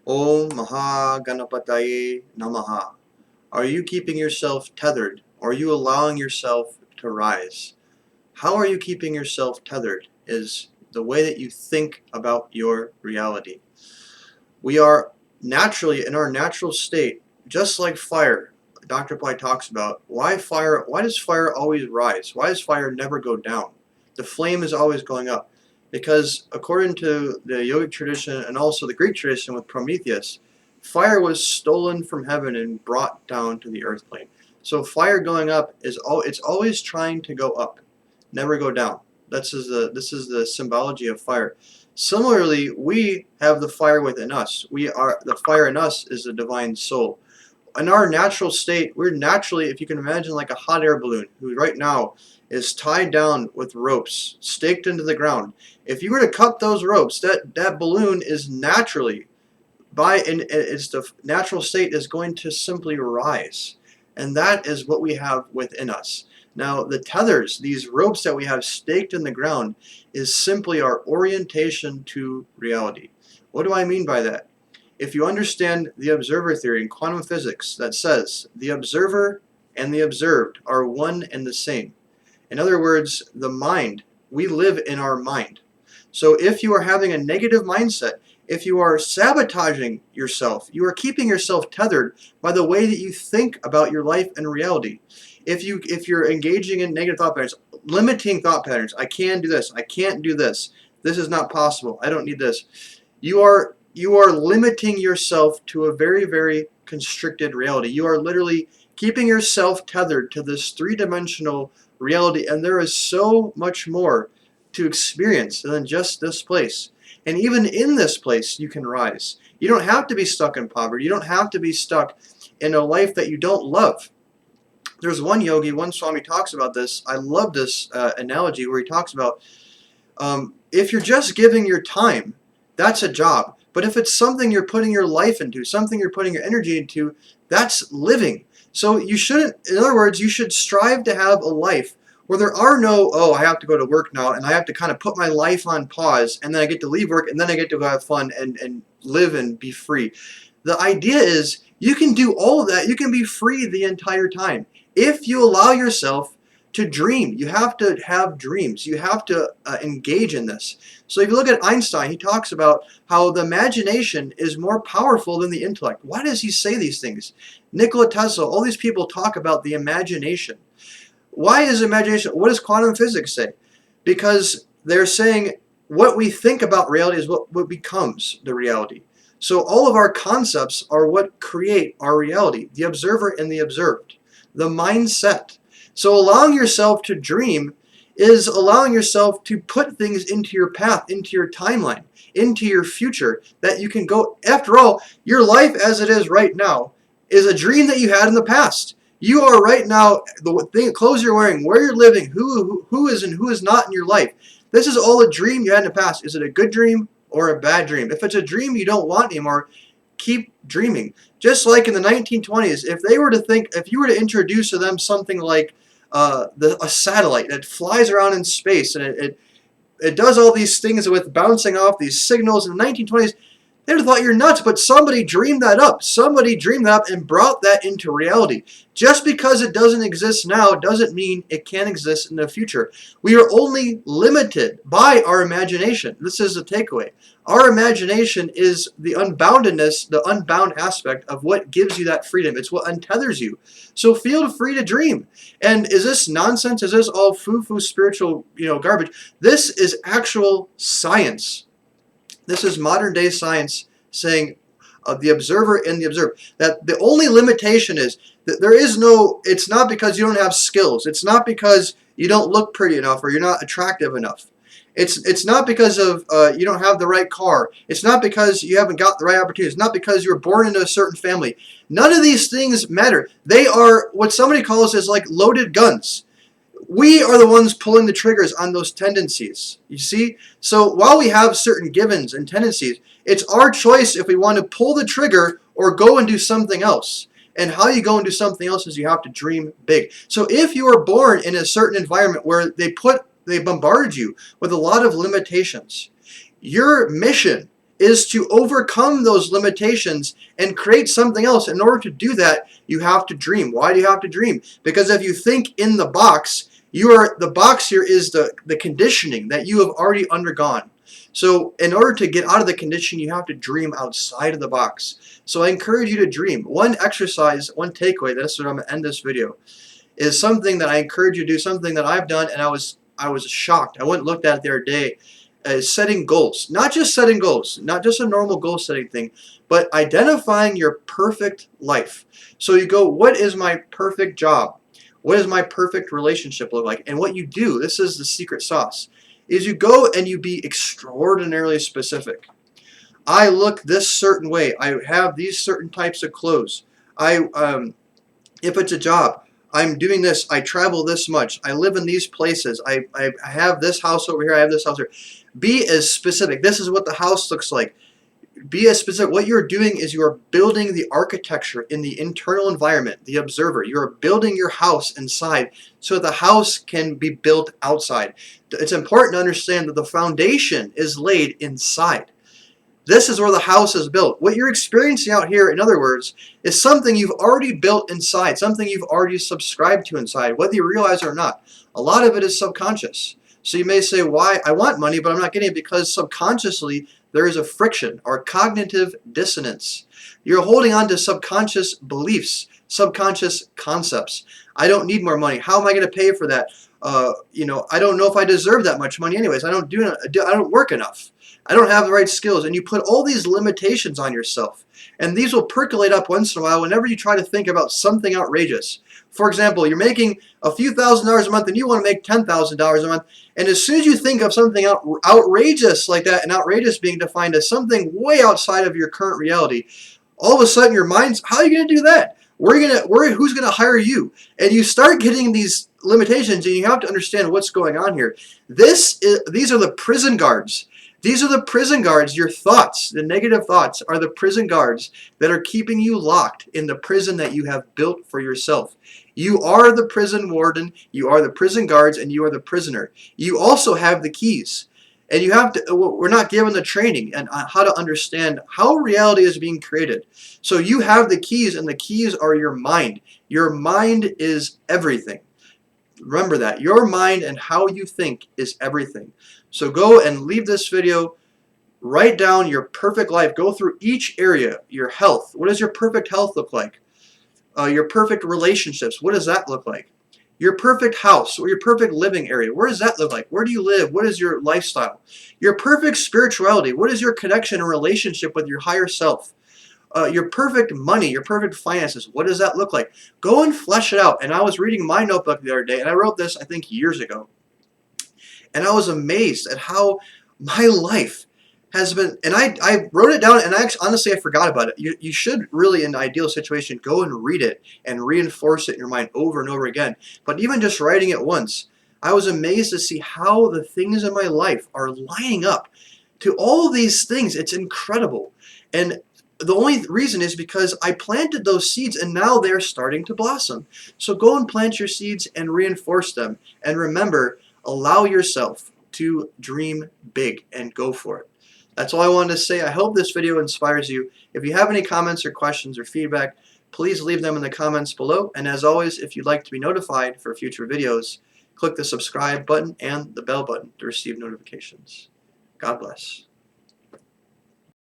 Om Mahaganapataye Namaha. Are you keeping yourself tethered? Are you allowing yourself to rise? How are you keeping yourself tethered is the way that you think about your reality. We are naturally in our natural state, just like fire. Dr. Ply talks about why does fire always rise? Why does fire never go down? The flame is always going up. Because according to the yogic tradition and also the Greek tradition with Prometheus, fire was stolen from heaven and brought down to the earth plane. So fire going up it's always trying to go up, never go down. This is the symbology of fire. Similarly, we have the fire within us. The fire in us is the divine soul. In our natural state, we're naturally, if you can imagine, like a hot air balloon who right now is tied down with ropes, staked into the ground. If you were to cut those ropes, that balloon is naturally, its the natural state is going to simply rise. And that is what we have within us. Now, the tethers, these ropes that we have staked in the ground, is simply our orientation to reality. What do I mean by that? If you understand the observer theory in quantum physics that says the observer and the observed are one and the same. In other words, the mind, we live in our mind. So if you are having a negative mindset, if you are sabotaging yourself, you are keeping yourself tethered by the way that you think about your life and reality. If you're engaging in negative thought patterns, limiting thought patterns, I can do this, I can't do this, this is not possible, I don't need this. You are limiting yourself to a very, very constricted reality. You are literally keeping yourself tethered to this three-dimensional reality, and there is so much more to experience than just this place. And even in this place, you can rise. You don't have to be stuck in poverty. You don't have to be stuck in a life that you don't love. There's one yogi, one Swami talks about this. I love this analogy where he talks about if you're just giving your time, that's a job. But if it's something you're putting your life into, something you're putting your energy into, that's living. So you shouldn't, in other words, you should strive to have a life where there are no, oh, I have to go to work now and I have to kind of put my life on pause and then I get to leave work and then I get to go have fun and live and be free. The idea is you can do all of that. You can be free the entire time. If you allow yourself to dream, you have to have dreams. You have to engage in this. So if you look at Einstein, he talks about how the imagination is more powerful than the intellect. Why does he say these things? Nikola Tesla, all these people talk about the imagination. Why is imagination? What does quantum physics say? Because they're saying what we think about reality is what becomes the reality. So all of our concepts are what create our reality, the observer and the observed, the mindset. So allowing yourself to dream is allowing yourself to put things into your path, into your timeline, into your future, that you can go. After all, your life as it is right now is a dream that you had in the past. You are right now, the clothes you're wearing, where you're living, who is and who is not in your life. This is all a dream you had in the past. Is it a good dream or a bad dream? If it's a dream you don't want anymore, keep dreaming. Just like in the 1920s, if you were to introduce to them something like a satellite that flies around in space and it does all these things with bouncing off these signals in the 1920s, they would have thought you're nuts, but somebody dreamed that up. Somebody dreamed that up and brought that into reality. Just because it doesn't exist now doesn't mean it can't exist in the future. We are only limited by our imagination. This is the takeaway. Our imagination is the unboundedness, the unbound aspect of what gives you that freedom. It's what untethers you. So feel free to dream. And is this nonsense? Is this all foo-foo spiritual, garbage? This is actual science. This is modern day science saying the observer and the observed. That the only limitation is that it's not because you don't have skills. It's not because you don't look pretty enough or you're not attractive enough. It's not because of you don't have the right car. It's not because you haven't got the right opportunities. It's not because you were born into a certain family. None of these things matter. They are what somebody calls as like loaded guns. We are the ones pulling the triggers on those tendencies. You see? So while we have certain givens and tendencies, it's our choice if we want to pull the trigger or go and do something else. And how you go and do something else is you have to dream big. So if you are born in a certain environment where they bombard you with a lot of limitations, your mission is to overcome those limitations and create something else. In order to do that, you have to dream. Why do you have to dream? Because if you think in the box, the box here is the conditioning that you have already undergone. So in order to get out of the condition, you have to dream outside of the box. So I encourage you to dream. One exercise, one takeaway, that's what I'm going to end this video, is something that I encourage you to do, something that I've done, and I was shocked. I went and looked at it the other day. Setting goals. Not just setting goals, not just a normal goal setting thing, but identifying your perfect life. So you go, what is my perfect job? What does my perfect relationship look like? And what you do, this is the secret sauce, is you go and you be extraordinarily specific. I look this certain way. I have these certain types of clothes. If it's a job, I'm doing this. I travel this much. I live in these places. I have this house over here. I have this house here. Be as specific. This is what the house looks like. Be as specific. What you're doing is you are building the architecture in the internal environment, the observer. You are building your house inside so the house can be built outside. It's important to understand that the foundation is laid inside. This is where the house is built. What you're experiencing out here, in other words, is something you've already built inside, something you've already subscribed to inside, whether you realize it or not. A lot of it is subconscious. So you may say, why? I want money, but I'm not getting it, because subconsciously there is a friction or cognitive dissonance. You're holding on to subconscious beliefs, subconscious concepts. I don't need more money. How am I going to pay for that? I don't know if I deserve that much money anyways. I don't work enough. I don't have the right skills. And you put all these limitations on yourself. And these will percolate up once in a while whenever you try to think about something outrageous. For example, you're making a few $1,000s a month and you want to make $10,000 a month. And as soon as you think of something outrageous like that, and outrageous being defined as something way outside of your current reality, all of a sudden your mind's, how are you going to do that? Who's going to hire you? And you start getting these limitations, and you have to understand what's going on here. These are the prison guards. These are the prison guards. Your thoughts, the negative thoughts, are the prison guards that are keeping you locked in the prison that you have built for yourself. You are the prison warden, you are the prison guards, and you are the prisoner. You also have the keys. And you have to, we're not given the training and how to understand how reality is being created. So you have the keys, and the keys are your mind. Your mind is everything. Remember that. Your mind and how you think is everything. So go and leave this video. Write down your perfect life. Go through each area. Your health. What does your perfect health look like? Your perfect relationships. What does that look like? Your perfect house or your perfect living area. Where does that look like? Where do you live? What is your lifestyle? Your perfect spirituality. What is your connection and relationship with your higher self? Your perfect money, your perfect finances. What does that look like? Go and flesh it out. And I was reading my notebook the other day, and I wrote this, I think, years ago. And I was amazed at how my life has been, and I wrote it down, and honestly I forgot about it. You should really, in the ideal situation, go and read it and reinforce it in your mind over and over again. But even just writing it once, I was amazed to see how the things in my life are lining up to all these things. It's incredible. And the only reason is because I planted those seeds, and now they're starting to blossom. So go and plant your seeds and reinforce them. And remember, allow yourself to dream big and go for it. That's all I wanted to say. I hope this video inspires you. If you have any comments or questions or feedback, please leave them in the comments below. And as always, if you'd like to be notified for future videos, click the subscribe button and the bell button to receive notifications. God bless.